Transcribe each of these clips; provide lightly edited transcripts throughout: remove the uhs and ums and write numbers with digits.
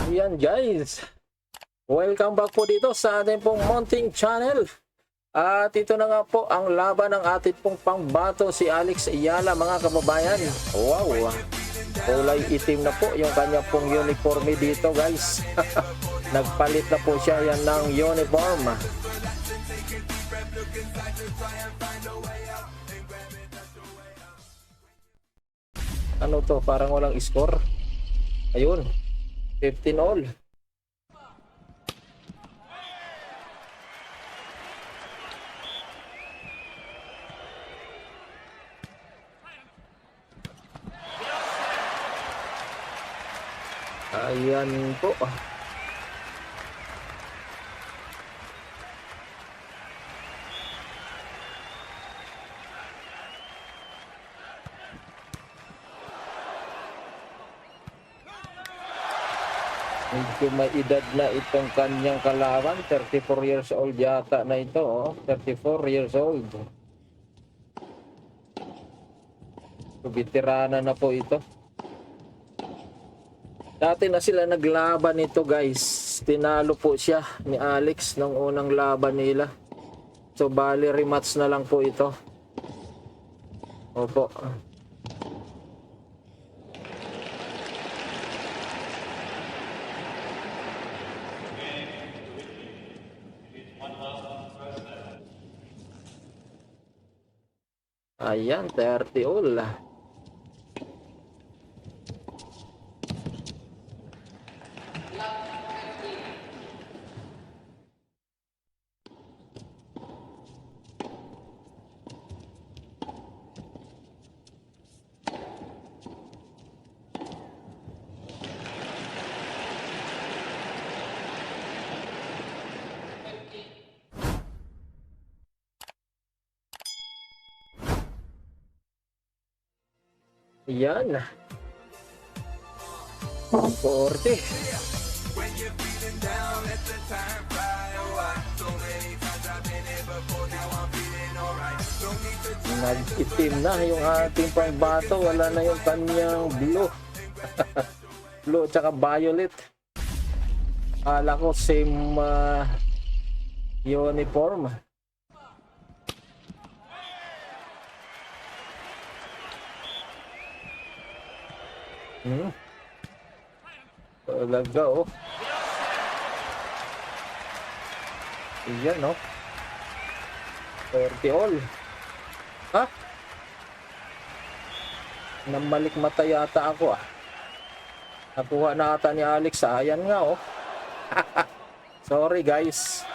Ayan guys, welcome back po dito sa ating pong Mounting Channel. At ito na nga po ang laban ng ating pong pangbato si Alex Ayala, mga kababayan. Wow, kulay itim na po yung kanya pong uniforme dito guys. Nagpalit na po siya yan ng uniform. Ano to, parang walang score. Ayun, 15 all. Ayan po. Medyo may edad na itong kanyang kalaban. 34 years old yata na ito. Oh. 34 years old. So, veterana na po ito. Dati na sila naglaban nito guys. Tinalo po siya ni Alex nung unang laban nila. So bali rematch na lang po ito. Opo. Ayan, 30 all. Yan. 40. Nag-itim na yung ating pangbato. Wala na yung kanyang blue. Blue at saka violet. Akala ko same uniform. Talaga oh. Iyan oh. 40 all. Ha? Namalik mata yata ako ah. Nakuha na ata ni Alex. Ayan nga oh. Sorry guys.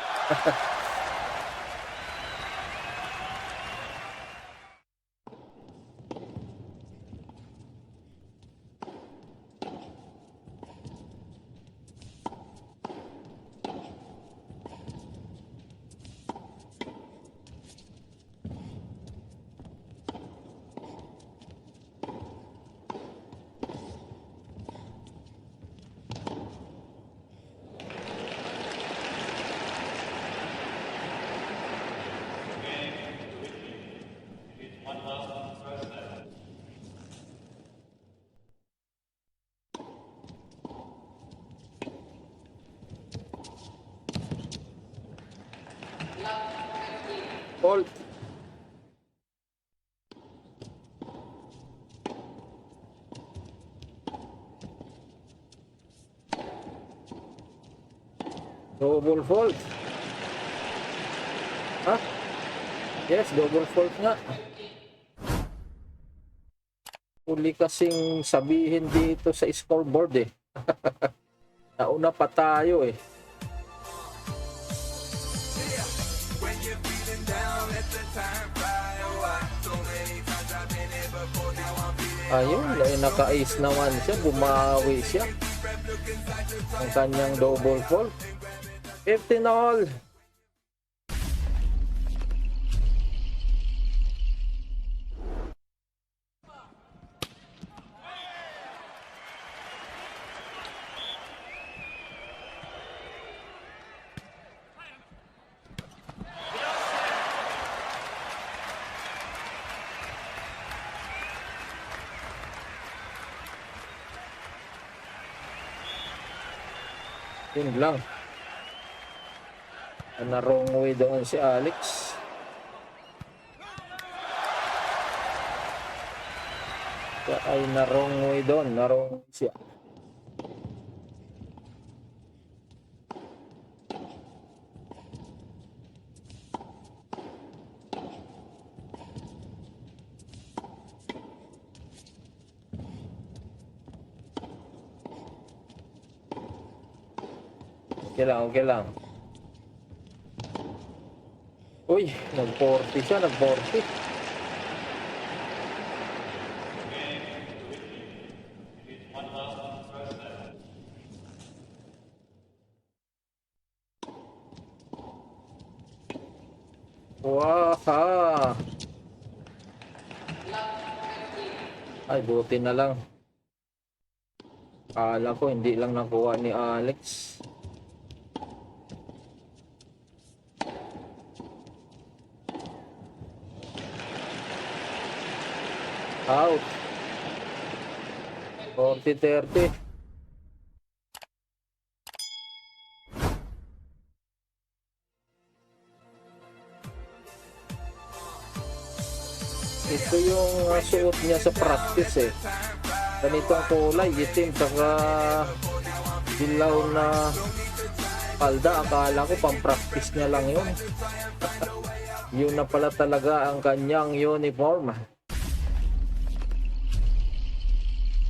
Hold. Double fault. Ha? Yes, double fault nga. Uli kasing sabihin dito sa scoreboard eh. Nauna pa tayo eh. Ayun, naka-ace naman siya, bumawi siya. Ang kanyang double fault. 15 all. Yun lang. Na wrong way doon si Alex. Siya ay na wrong way doon. Na wrong siya. Okay lang, okay lang. Uy, nag-40 siya, nag-40. Waha! Ay, buti na lang. Kala ko hindi lang nakuha ni Alex. Out. 40-30. Ito yung suot niya sa practice eh. Ganitong kulay, itim, saka dilaw na palda. Akala ko pang practice niya lang yun. Yun na pala talaga ang kanyang uniform.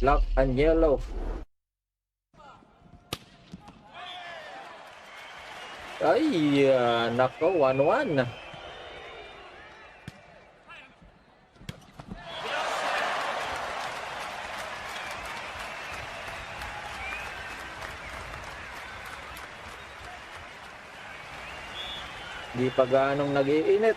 Black and yellow. Ay, nako, 1-1. Di pa ganong nag-iinit.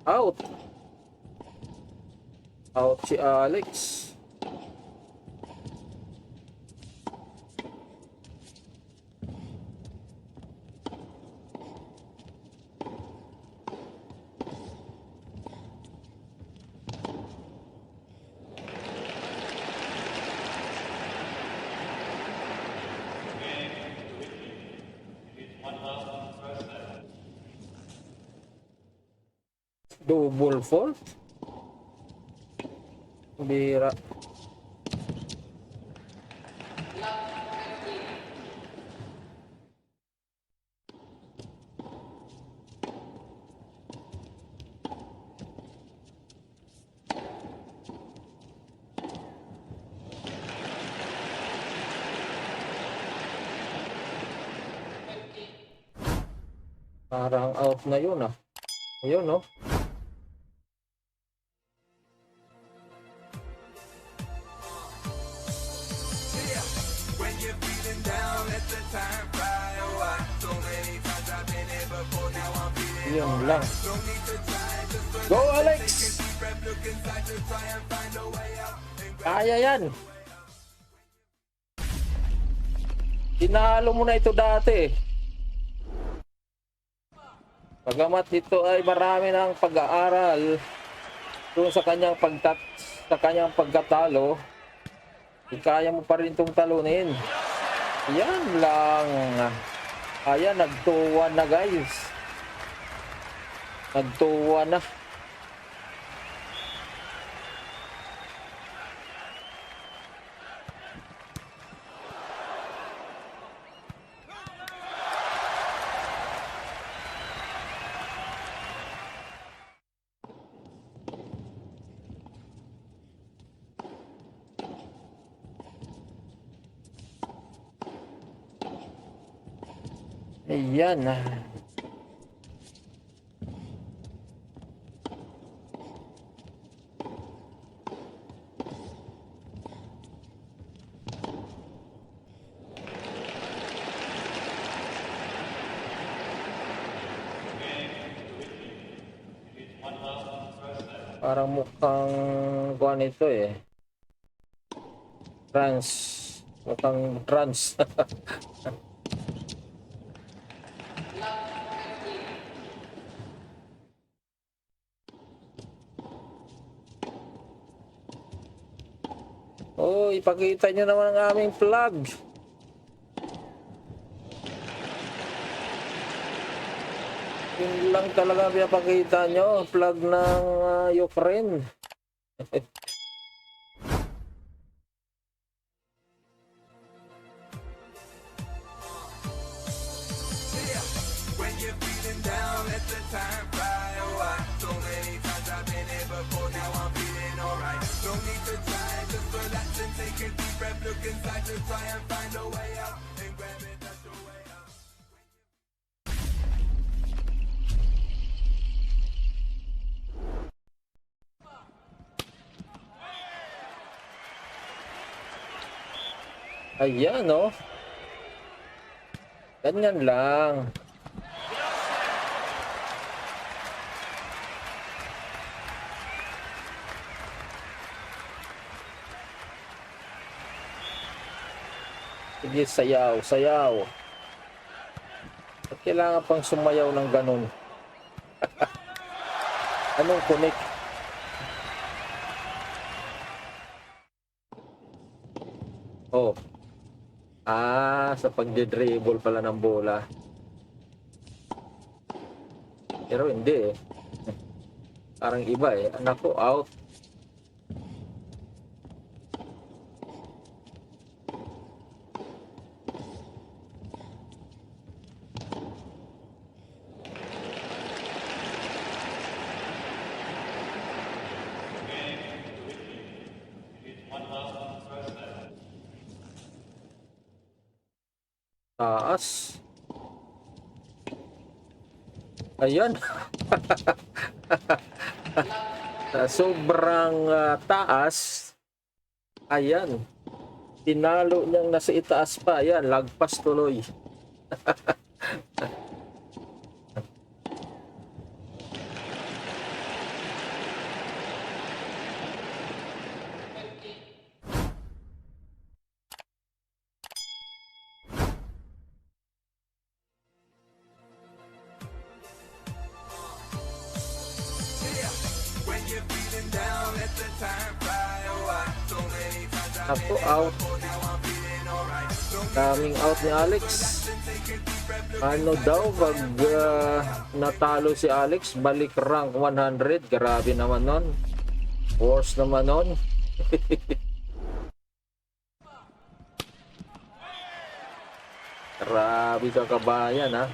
Out. Out si Alex. Double fault. Bira. Parang out na yun ah. Ayun no. Yun lang. Go Alex! Kaya yan. Tinalo mo na ito dati. Bagamat ito ay marami ng pag-aaral doon sa kanyang pagkatalo, kaya mo pa rin itong talunin. Yan lang. Ayan, nagtuwa na guys. Nagtuwa na. Ayan. Parang mukhang kuha nito eh. Trans. Mukhang trans. Oh, ipakita nyo naman ang aming flag. Yun lang talaga pinapakita nyo, flag ng Ukraine. Ayan, oh. Ganyan lang. Sige, sayaw, sayaw. At kailangan pang sumayaw ng ganun. Anong connect? Oh. Sa pagdidribble pala ng bola. Pero hindi eh. Parang iba eh. Anak ko, out. Taas. Ayan. Sobrang taas. Ayan. Tinalo niyang nasa itaas pa. Ayan, lagpas tuloy. Ako out. Daming out ni Alex. Ano daw pag natalo si Alex, balik rank 100. Grabe naman nun. Worse naman nun. Grabe ka kabayan ha.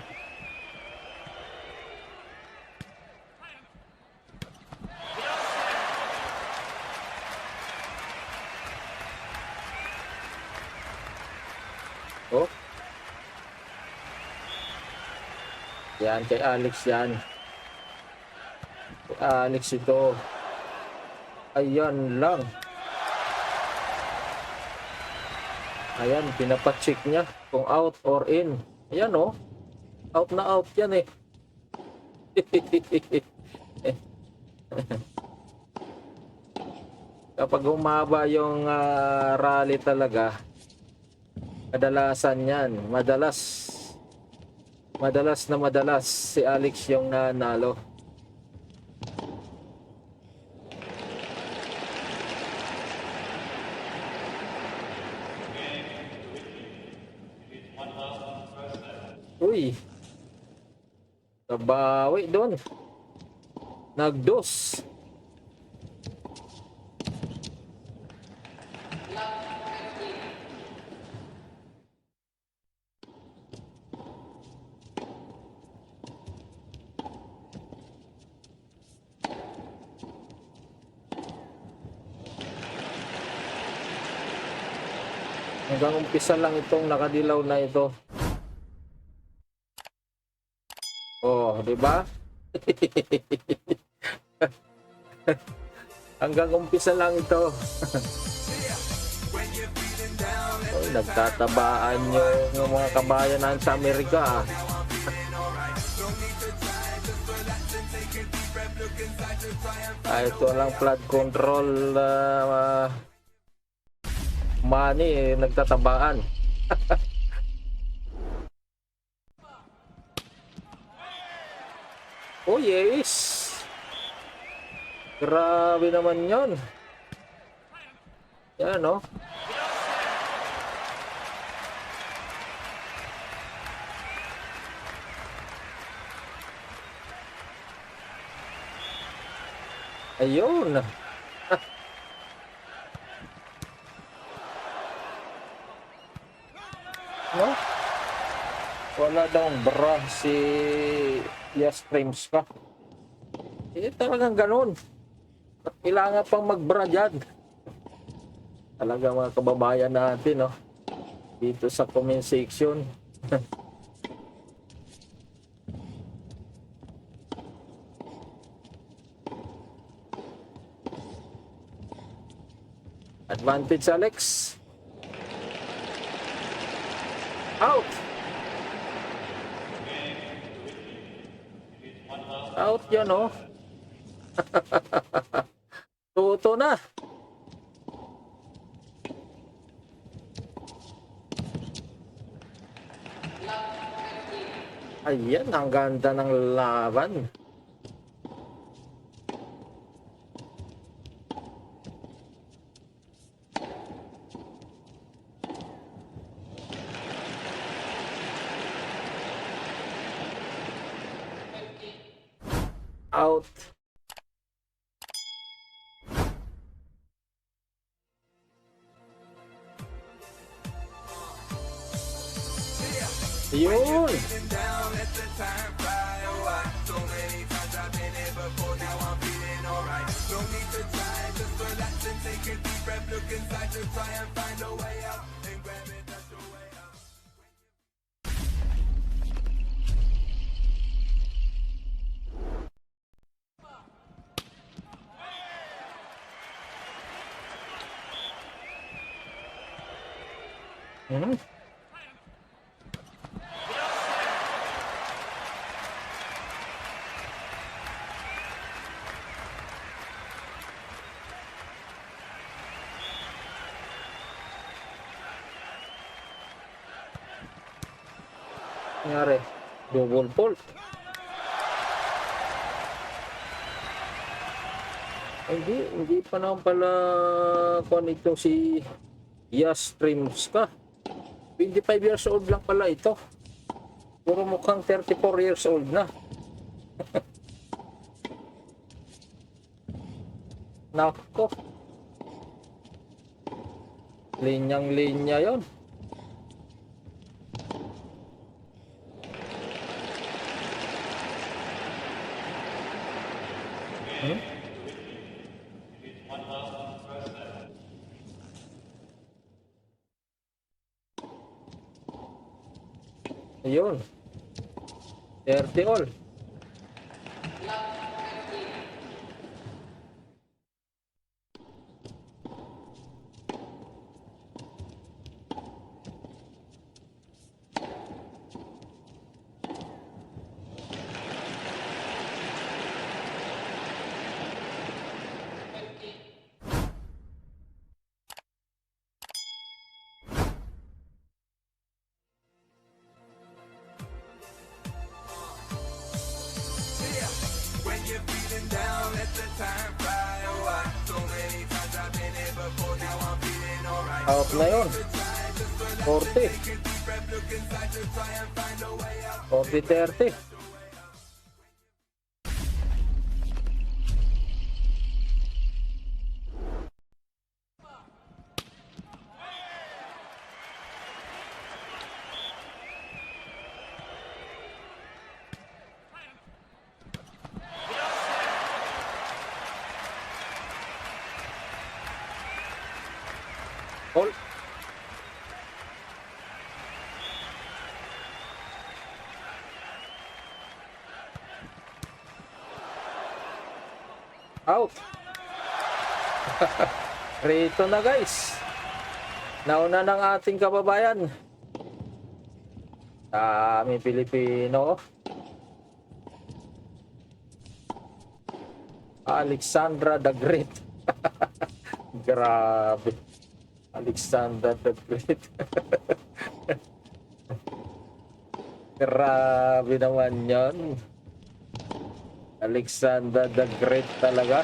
Oh. Yan, kay Alex yan. Kay Alex ito. Ayan lang. Ayan, pinapacheck niya kung out or in. Ayan oh. Out na out yan eh. Kapag humaba yung rally talaga, kadalasan yan, madalas si Alex yung nanalo. Uy, nabawi doon, nagdos. Hanggang umpisa lang itong nakadilaw na ito. Oh, di ba? Hanggang umpisa lang ito. Oh, nagtatabaan yung mga kabayan natin sa Amerika. Ito lang flood control money nagtatabaan. Oh yes! Grabe naman yon. Yan no? Ayun. No? Wala daw bra si Yas Frames ka. Eh talagang ganun. Kailangan pang magbra dyan. Talaga mga kababayan natin, no? Dito sa comment section. Advantage Alex. Out. Out yan, no? Tuto na. Ayan, ang ganda ng laban. Out. Yun. Hmm. Nangyari, double fault. Hindi pa naman pala kung itong si Yas Streams ka. 25 years old lang pala ito. Puro mukhang 34 years old na. Nako. Linyang-linya yon. Hmm? Ayun. 30 all. Out na yun. 40. 40-30. All. Out. Rito na guys. Nauna ng ating kababayan. Dami Pilipino. Alexandra the Great. Grabe. Alexandra the Great. Grabe naman yan. Alexander the Great talaga.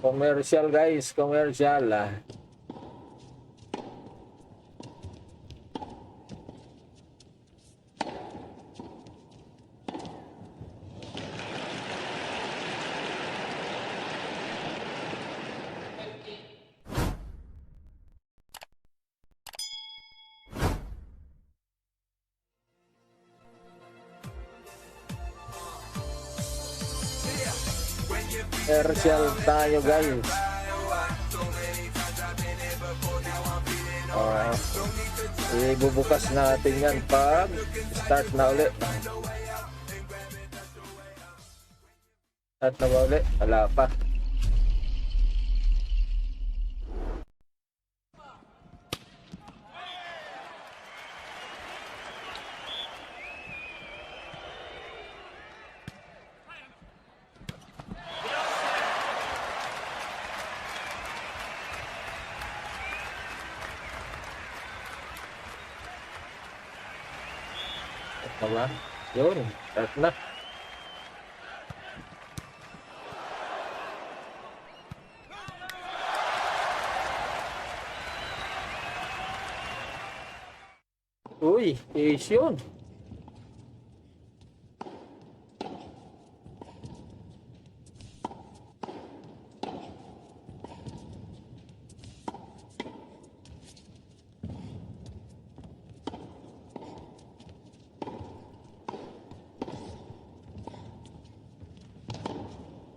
Commercial guys, commercial ah. Commercial tayo guys. Ibubukas natin yan pag start na ulit. Start na ba ulit? Wala pa. Diba? Yun, start na. Uy, ace yun.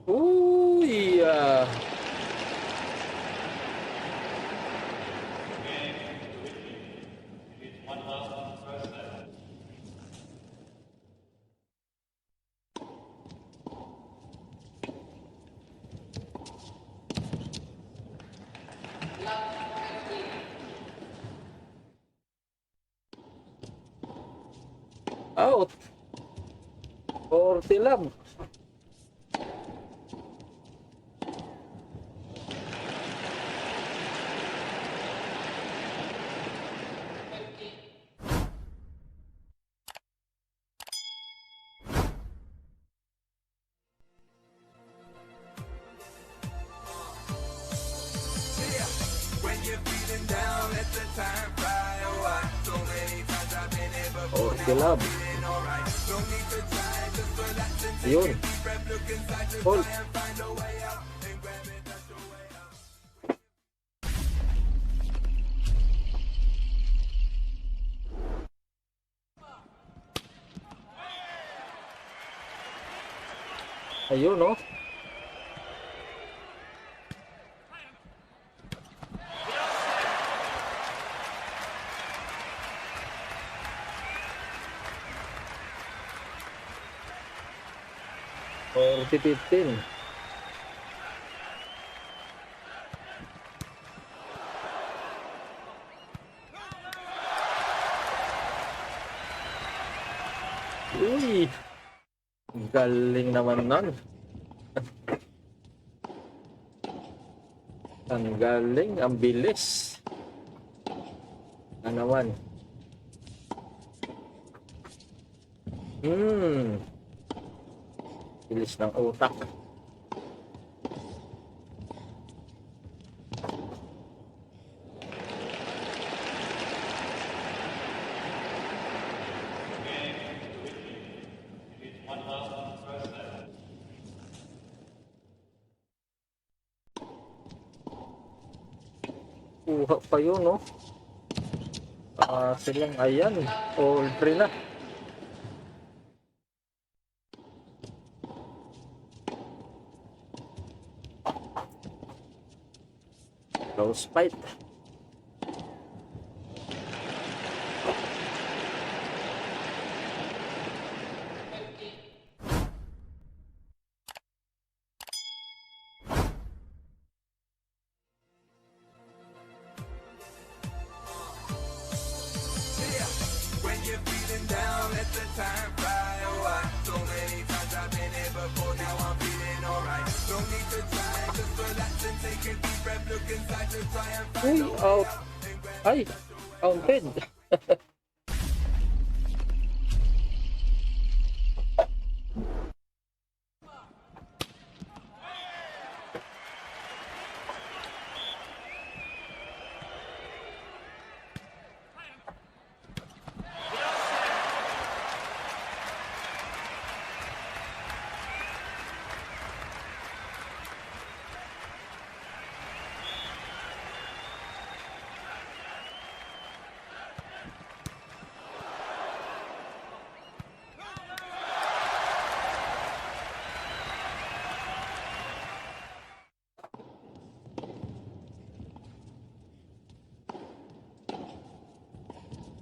Uy, out. 40 lang. Kilab. Ayun. Hold. Ayun, no? Or 15. Uy! Galing naman nun. Ang galing, ang bilis. Na naman. Bilis ng utak. Kuha pa yun, no? Silang, ayan, all free na. Close fight. Uy, out. Ay, counted.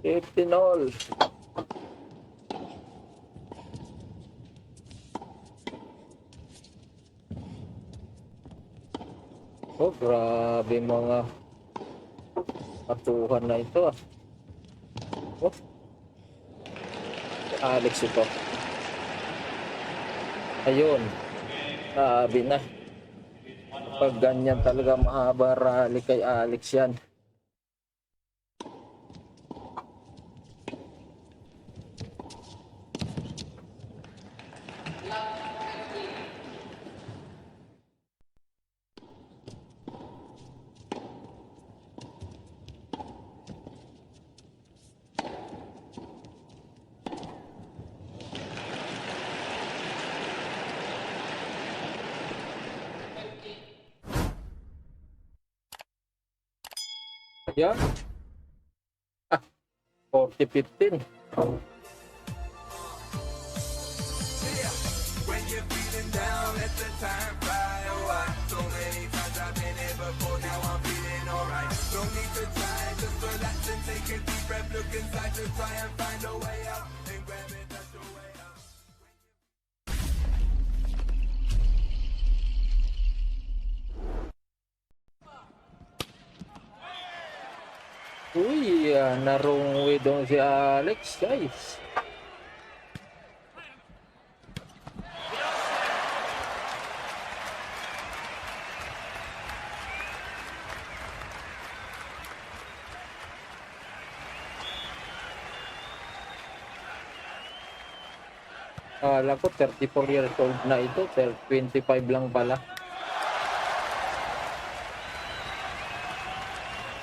Ethanol. Oh, grabe mga katuhan na ito ah. Oh, si Alex ito. Ayun, sabi na. Pag ganyan talaga mahaba rally kay Alex yan. Yan. Ah, 40-15. Uy, narungwi doon si Alex, guys. Akala ko 34 years old na ito, 25 lang pala.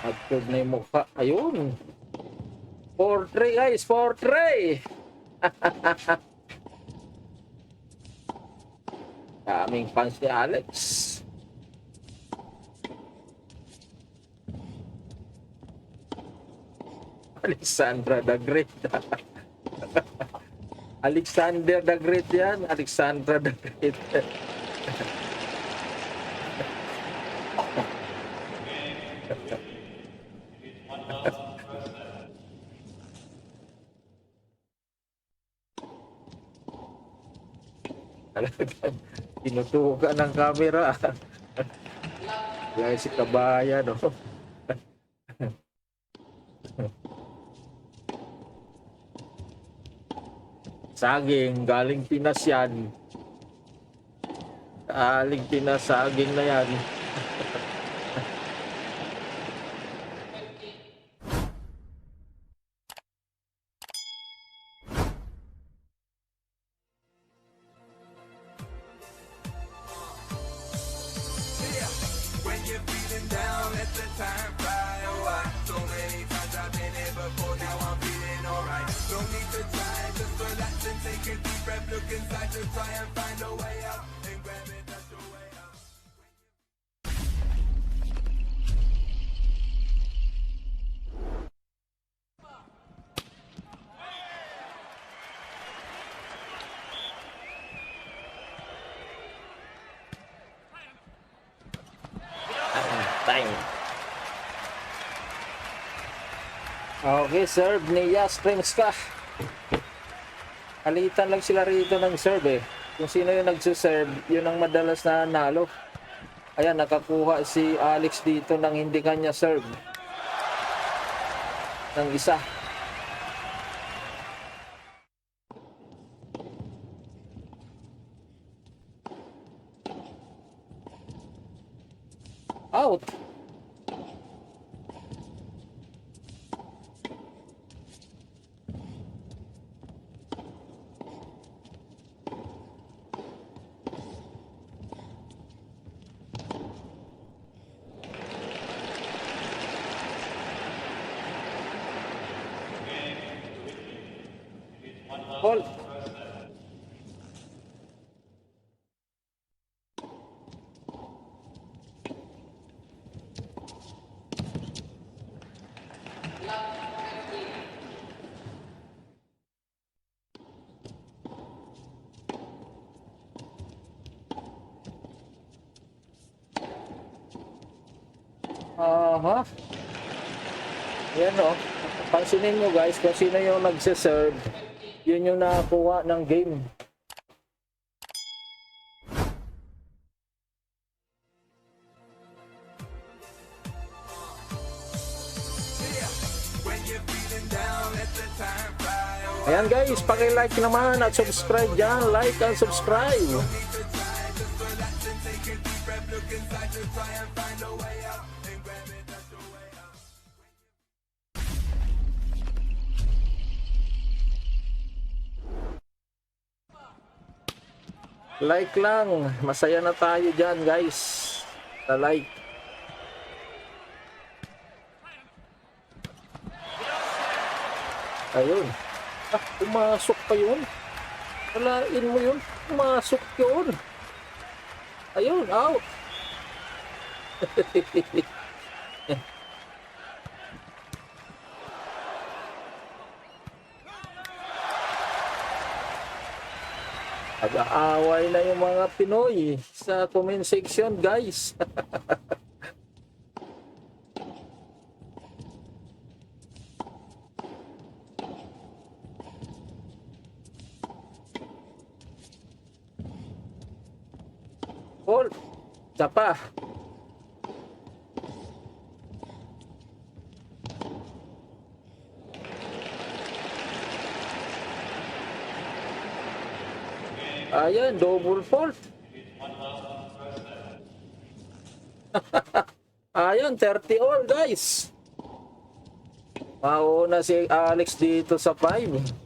Absurd na yung mukha. Ayun. 4-3 guys, 4-3. Daming fans ni Alex. Alexandra the Great. Alexander the Great yan. Alexandra the Great. Tinutukan ng camera. Guys, si kabayan, no? Saging, galing Pinas yan. Galing Pinas, saging na yan. Time. Okay, serve ni Jastrzemska. Alitan lang sila rito ng serve eh. Kung sino yung nagsiserve, yun ang madalas na nalo. Ayan, nakakuha si Alex dito ng hindi kanya serve. Ng isa. out. Ball. Aha. Yan o. Pansinin nyo guys kung sino yung nagsiserve. Yun yung nakakuha ng game. Ayan guys, paki-like naman at subscribe dyan. Like and subscribe. Like lang. Masaya na tayo dyan guys. Sa like. Ayun. Ah, pumasok pa yun. Walain mo yun. Pumasok yun. Ayun, out. Nag-aaway na yung mga Pinoy sa comment section, guys. Paul, isa pa. Ayan, double fault. Ayan, 30 all guys. Mauna si Alex dito sa 5.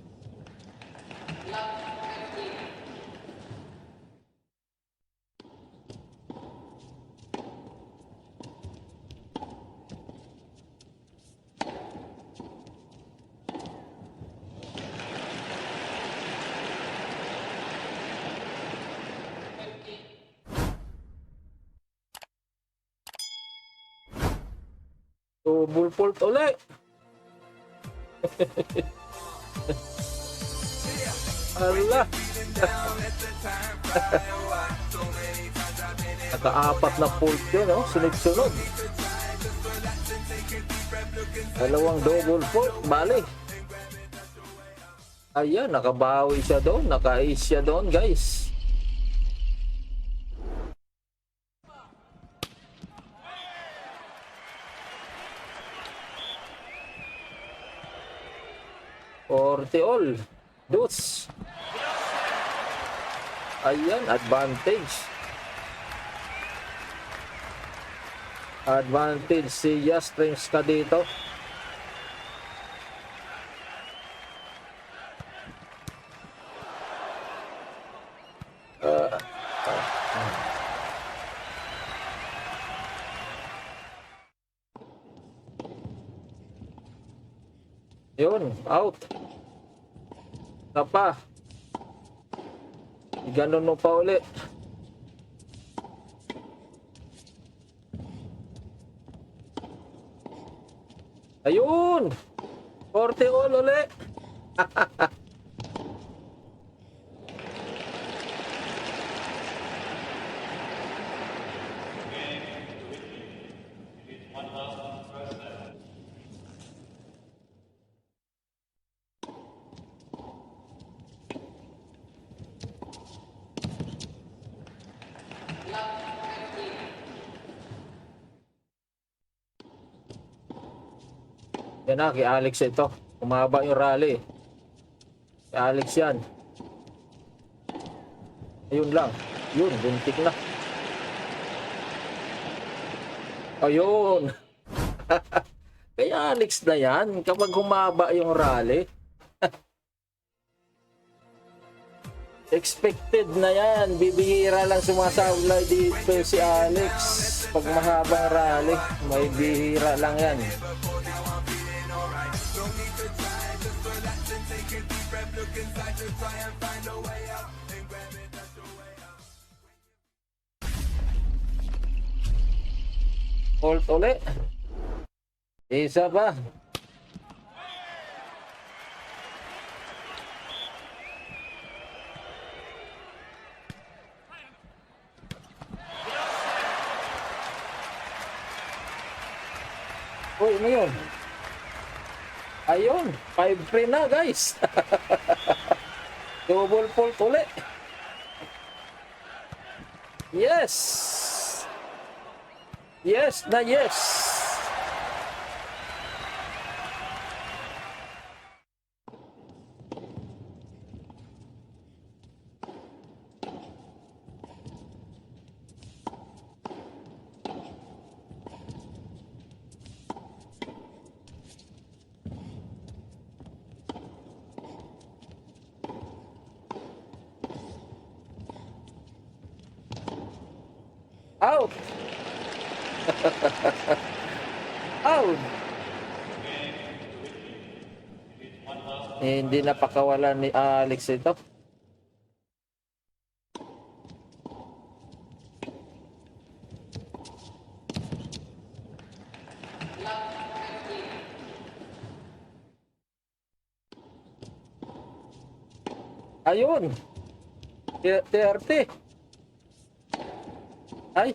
Double fault ulit. Ala. Naka-apat na fault yun, no? Sunod-sunod. Dalawang double fault. Bali. Ayan, nakabawi siya doon. Naka-ace siya doon, guys. All. Deuce. Ayan, advantage. Advantage si Yastrings ka dito. Yun, out. Pa. Ganun mo pa ulit. Ayun! 40 all ulit. Yan na, kay Alex ito. Umaba yung rally. Kay Alex yan. Ayun lang. Yun, buntik na. Ayun. Kaya Alex na yan, kapag humaba yung rally, expected na yan. Bibihira lang sumasablay dito si Alex. Pag mahabang rally, may bihira lang yan. Hold ulit. Isa pa. Uy, ano yun? Ayun, 5-3 na guys. Double fault ulit. Yes. Yes na yes. Out. Out. Hindi napakawalan ni Alex ito. Ayun. 30. Ay.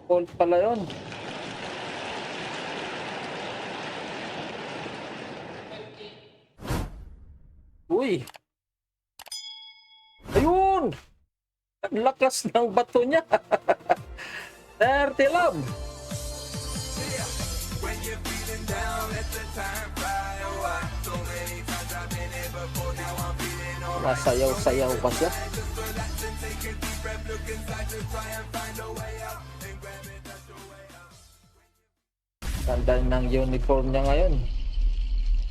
Fault pala yun. Uy. Ayun. Ang lakas ng bato niya. 30 love. Masayaw-sayaw pa siya. Ganda ng uniform niya ngayon.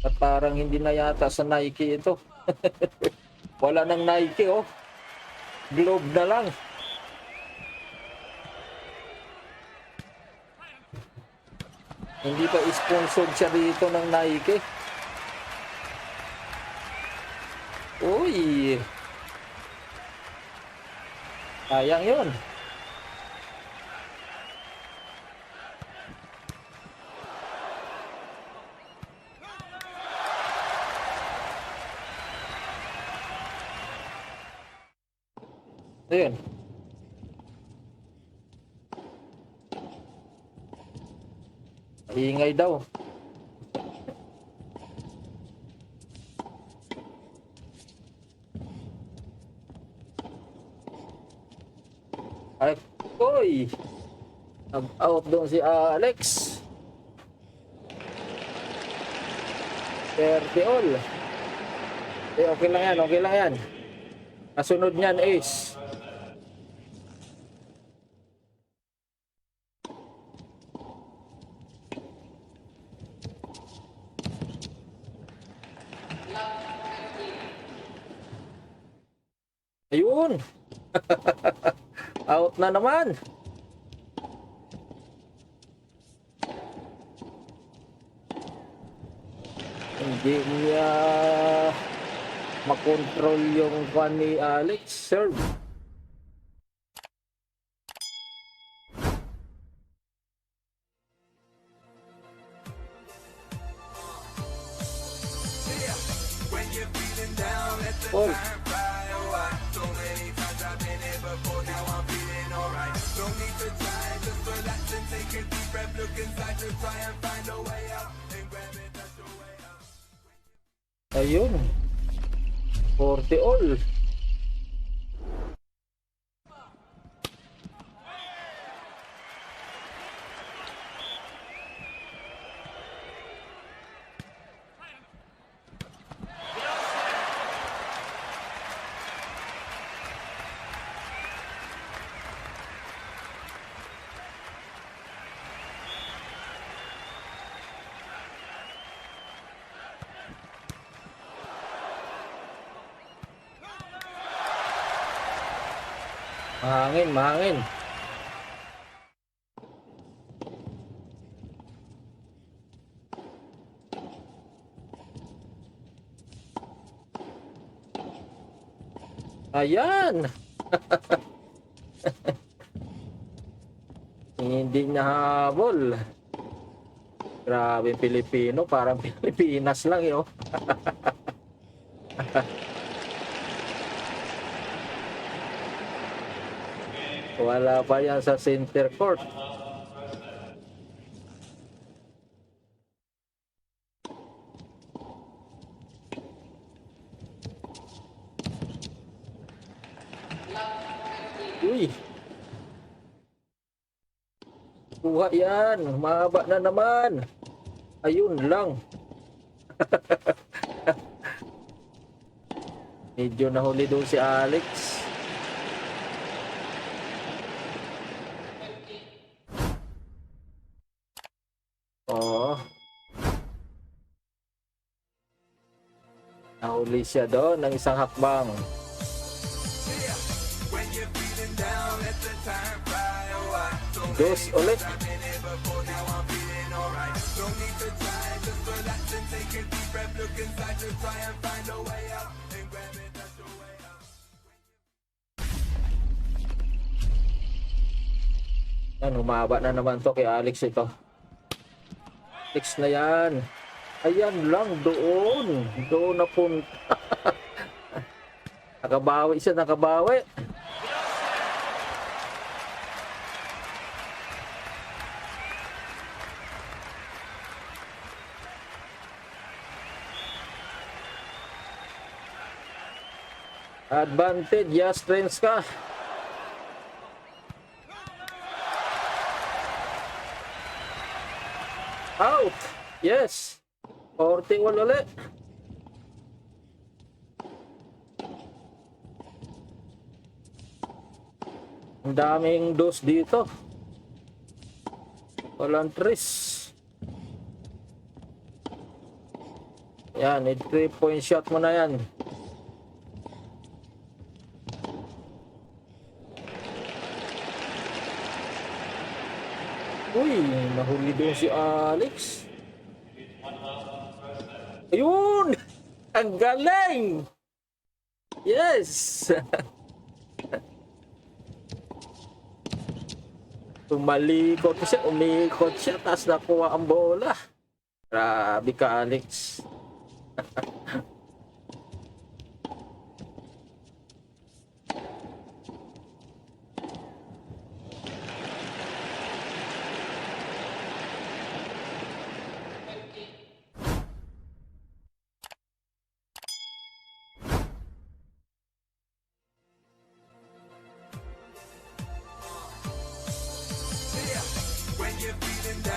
At parang hindi na yata sa Nike ito. Wala nang Nike oh. Globe na lang. Hindi pa sponsored siya dito ng Nike. Uy. Sayang yun. Ayun. Ingay daw. Ay, oy. Nag-out doon si Alex. 30 all. Okay lang yan, okay lang yan. Kasunod niyan, ace. Ayun. Out na naman. Hindi niya makontrol yung kwan ni Alex. Serve. Paul. Ayun. 40 all. Mahangin, mahangin. Ayan. Hindi nahabol. Grabe, Pilipino, parang Pilipinas lang yun. Wala pa yan sa center court. Uy. Kuha yan. Mahaba na naman. Ayun lang. Medyo nahuli doon si Alex. Oo. Nahuli siya doon ng isang hakbang. Dos ulit. Yan, humaba na naman to kay Alex ito. Alex na yan. Ayan lang, doon. Doon na punta. Nakabawi siya, nakabawi. Advantage, Yastremska. Out. Yes. 41 ulit. Ang daming dos dito. Walang tris. Yan, 3-point shot mo na yan. Uy, nahuli doon si Alex. Ayun! Ang galing! Yes! Tumalikot siya, umikot siya, tapos nakuha ang bola. Grabe ka, Alex.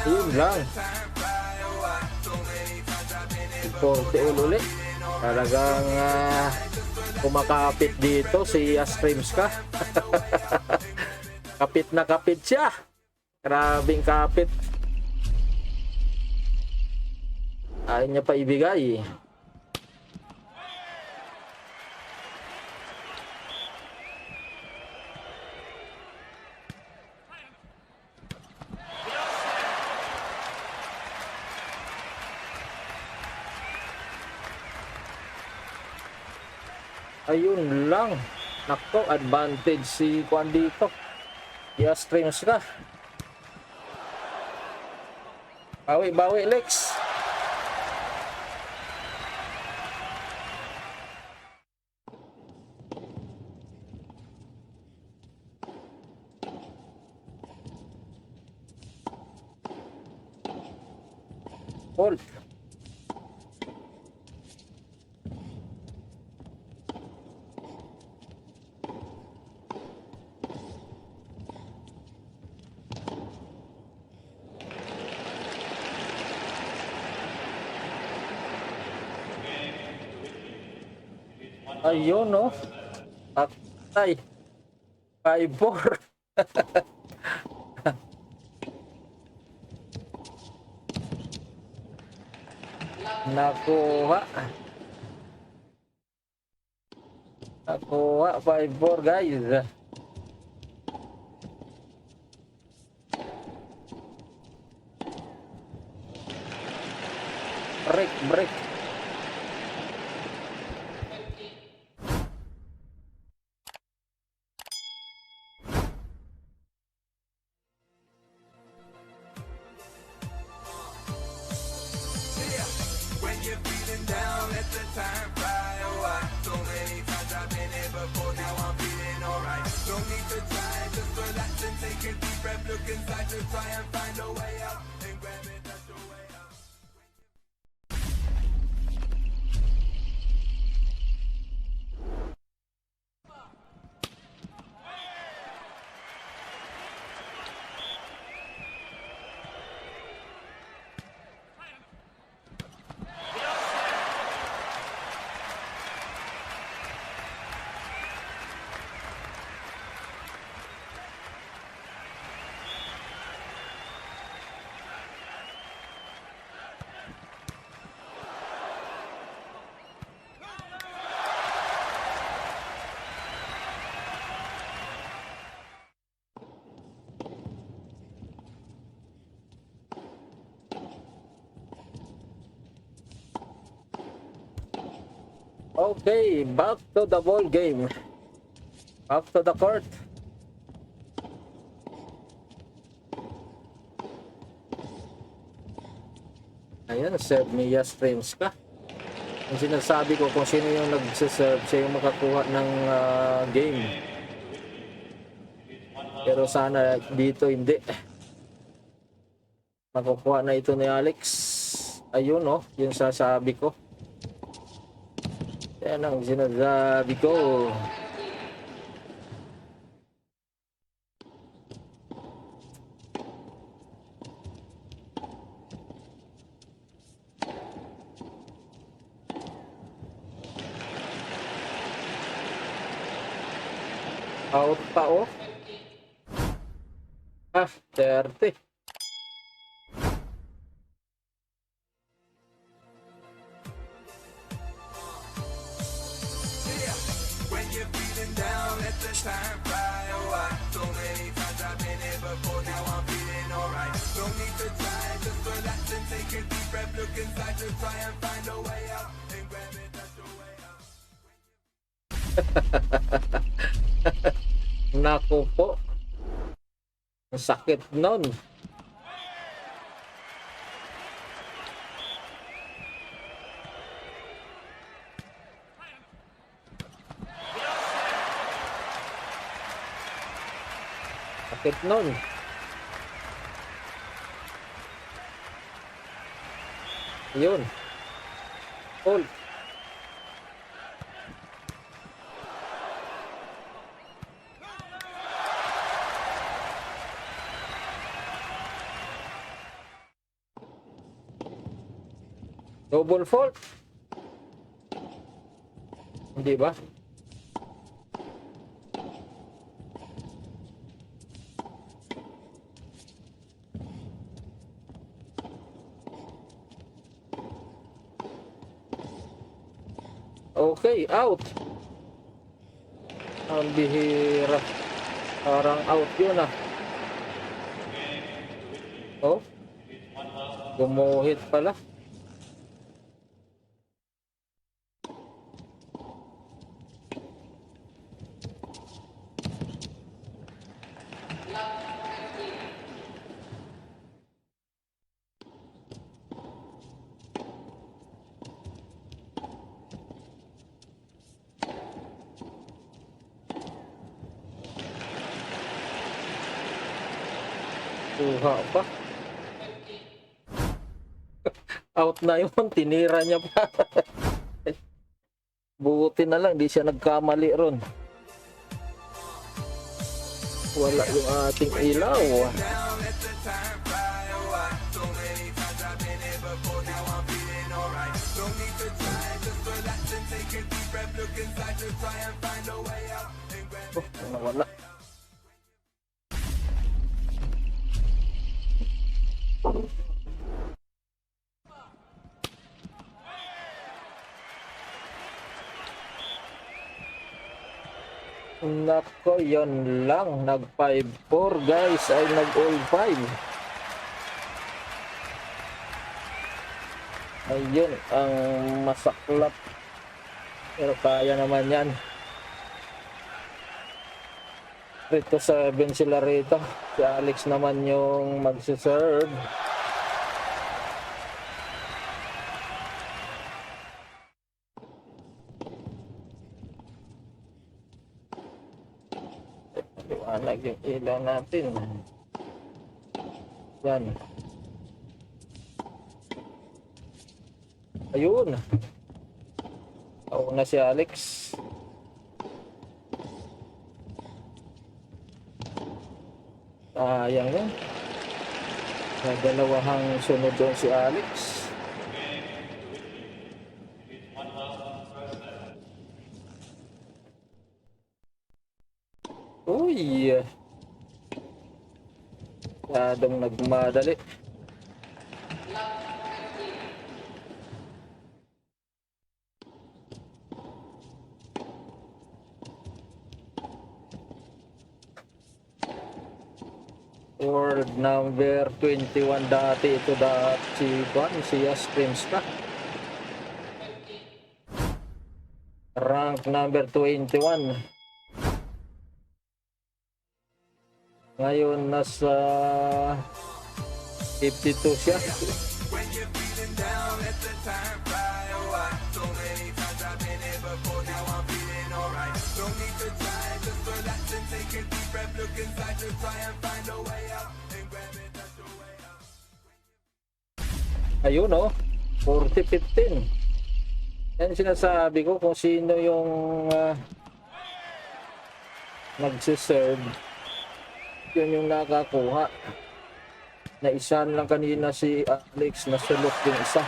Yun lang. 40 ulit. Talagang kumakapit dito si Yastremska. Kapit na kapit siya. Grabing kapit. Ayaw niya pa ibigay. Ayun lang. Nako, advantage si Juan dito. Yastremska. Bawi, bawi, Lex. Hold. Ayun, no? Patay. 5-4. Nakuha. Nakuha. 5-4, guys. break. When you're feeling down, let the time fly away. So many times I've been here before, now I'm feeling alright. No need to try, just relax and take a deep breath. Look inside to try and find a way out. And grab it, that's your way out. Okay, back to the ball game. Back to the court. Ayan, serve ni Yastremska. Yung sinasabi ko kung sino yung nagsiserve, siya yung makakuha ng game. Pero sana dito hindi. Makukuha na ito ni Alex. Ayun oh, yung sasabi ko. Yan ang sinasabi ko. Out pa oh. 30. When you're feeling down, let the time fly away. So many times I've been here before, now I'm feeling alright. No need to try, just relax and take a deep breath. Look inside to try and find a way out. And grab it, that's your way out. Naku po. Ang sakit nun. Sakit nun. Yun. Hold. Double fault. Hindi ba? Okay, out. Ang bihira. Parang out yun ah. Oh. Gumuhit pala. Kuha pa. Out na yun. Tinira niya pa. Buti na lang. Di siya nagkamali ron. Wala yung ating ilaw. Down, let the time fly away. So many times I've been here before, now I'm feeling alright. No need to try, just relax and take a deep breath. Look inside to try and find a way out. And grab it. Wala. Nako, yun lang. Nag 5-4 guys ay nag all 5. Ayun ang masaklap. Pero kaya naman yan. Rito 7 sila rito. Si Alex naman yung magsiserve. Liwanag yung ilaw natin. Yan. Ayun. Nauna si Alex. Sayang yan. May dalawang sunod doon si Alex. Uy! Masyadong nagmadali. World number 21 dati ito si Juan, si Yastremska. Rank number 21. Ngayon nasa 52 siya. When you're feeling down, let the time fly away. So many times I've been here before, now I'm feeling alright. No need to try, just relax and take a deep breath. Look inside, just try and find a way out. And grab it, that's the way out. Ayun oh, 40-15. Yan sinasabi ko kung sino yung nagsiserve. Yun yung nakakuha. Naisan lang kanina si Alex, nasulot yung isa.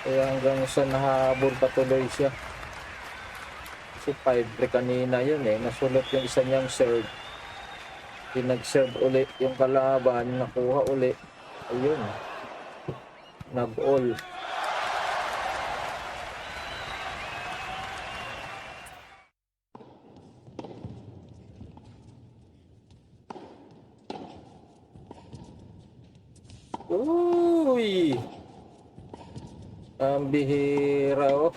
Kaya hanggang sa nahabol patuloy siya. Kasi 5-3 kanina yun eh, nasulot yung isa niyang serve. Pinag-serve ulit yung kalaban, nakuha ulit. Ayun, nag-all. Uy! Ang bihira oh.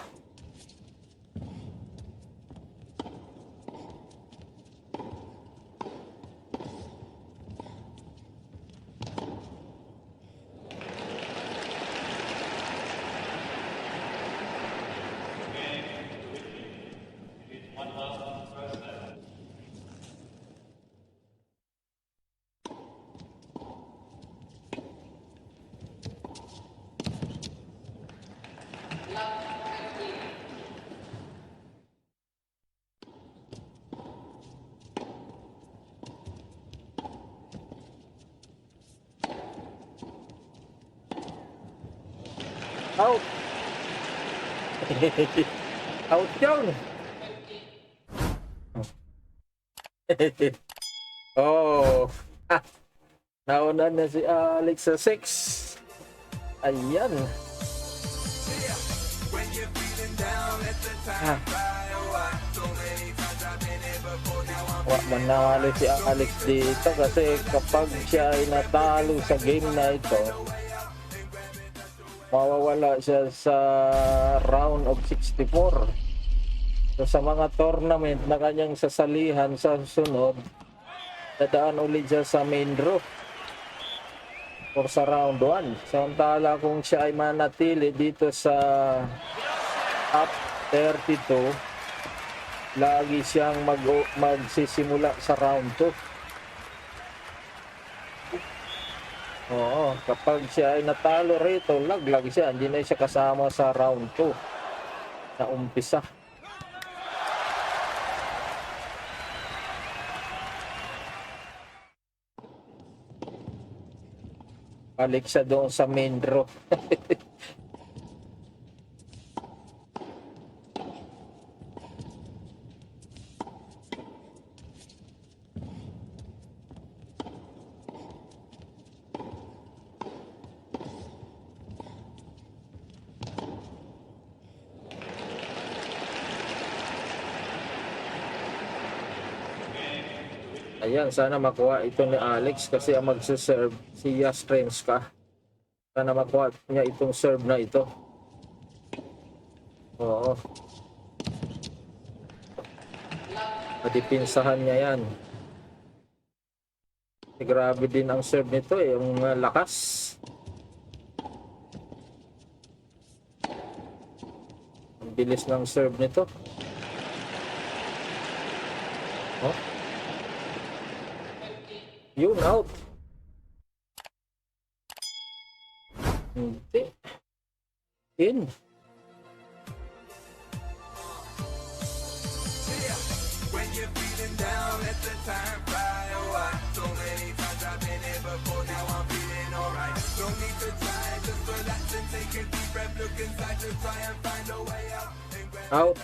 Out! Out yun! Oh! Ah, nauna na si Alex sa 6. Ayan. When you're feeling down, let the time fly away. So many times I've been here before, now I'm Manalo si Alex dito kasi kapag siya ay natalo sa game na ito, mawawala siya sa round of 64. So, sa mga tournament na kanyang sasalihan sa susunod, dadaan ulit siya sa main draw or sa round 1. Samantala kung siya ay manatili dito sa top 32, lagi siyang magsisimula sa round 2. Oo, kapag siya ay natalo rito, laglag siya. Hindi na siya kasama sa round 2 na umpisa. Balik siya doon sa main draw. Ayan, sana makuha ito ni Alex kasi ang magsiserve si Yastremska. Sana makuha niya itong serve na ito. Oo. Madipinsahan niya yan. Grabe din ang serve nito eh, yung lakas. Ang bilis ng serve nito. Oh. Yun, out. Hindi. In. When you're feeling down, let the time fly away. So many times I've been here before, now I'm feeling alright. No need to try, just relax and take a deep breath. Look inside to try and find a way out. And grab Out.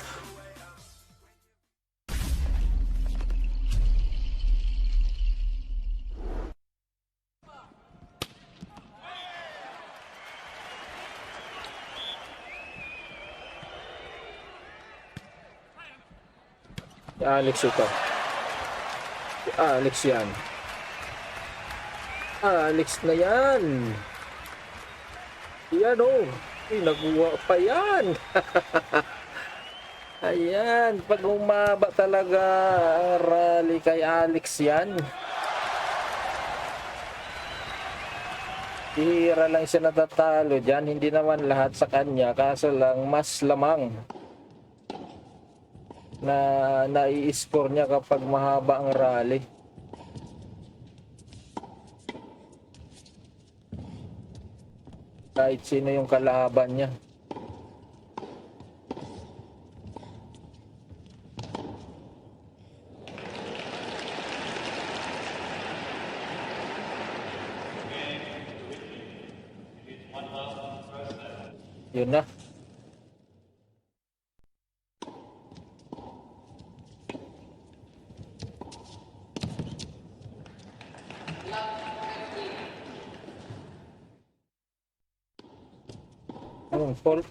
Si Alex ito. Si Alex yan. Alex na yan. Yan o. Nagawa pa yan. Ayan. Pag umaba talaga ang rally kay Alex yan. Hira lang siya natatalo dyan. Hindi naman lahat sa kanya. Kaso lang mas lamang na nai-score niya kapag mahaba ang rally. Kahit sino yung kalaban niya. Yun na. Anong fault?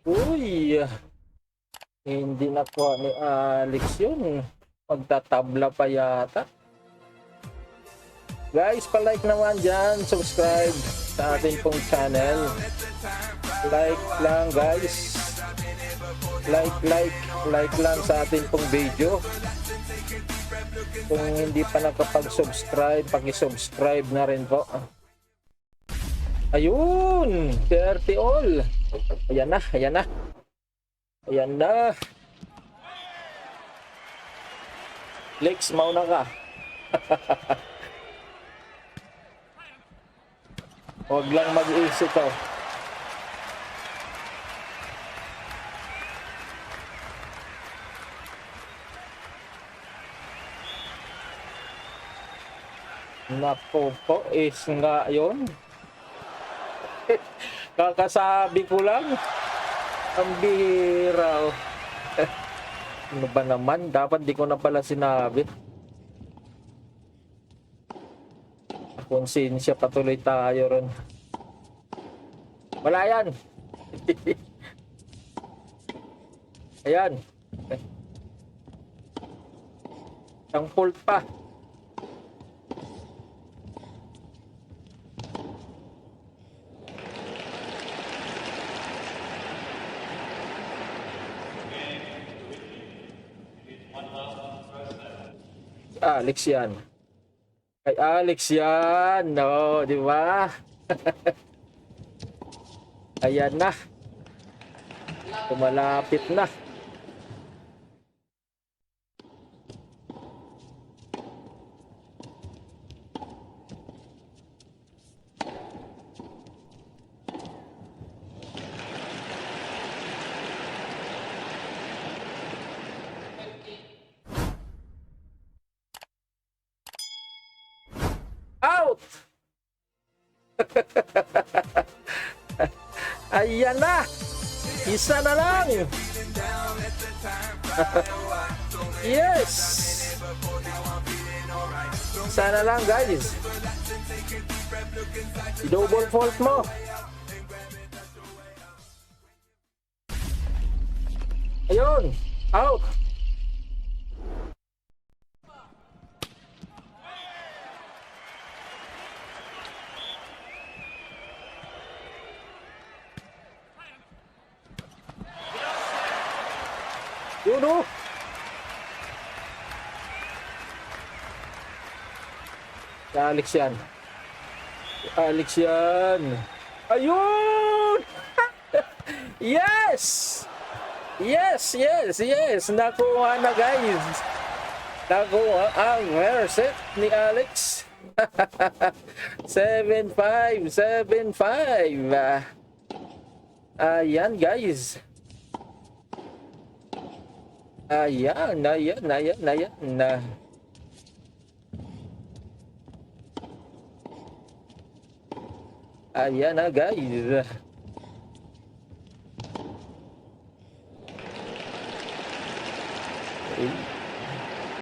Uy! Hindi nakuha ni Alex yun. Magtatabla pa yata. Guys, pa-like naman dyan. Subscribe sa ating pong channel. Like lang guys. Like lang sa ating pong video. Kung hindi pa nakapag-subscribe, paki-subscribe na rin po. Ayun! 30 all. Ayan na, ayan na. Ayan na. Lex, mauna ka. Huwag lang mag-isip ko. Nako po, is nga yun. Kakasabi ko lang. Ang bihira. Oh. Ano ba naman? Dapat di ko na pala sinabi. Konsensya, patuloy tayo ron. Wala yan. Ayan. Ang fault pa. Alex yan. Kay Alex yan. No, di ba? Ayan na. Tumalapit na. Out! Ayan na! Isa na lang! Yes! Isa na lang guys! I-double fault mo! Ayun. Out. Yun o. Alex yan. Alex yan. Ayun! Yes! Yes, yes, yes. Nakuha na guys. Nakuha ang reset ni Alex. 7-5, 7-5. Ayan guys. Ayan, ayan, ayan, ayan. Ayan na guys.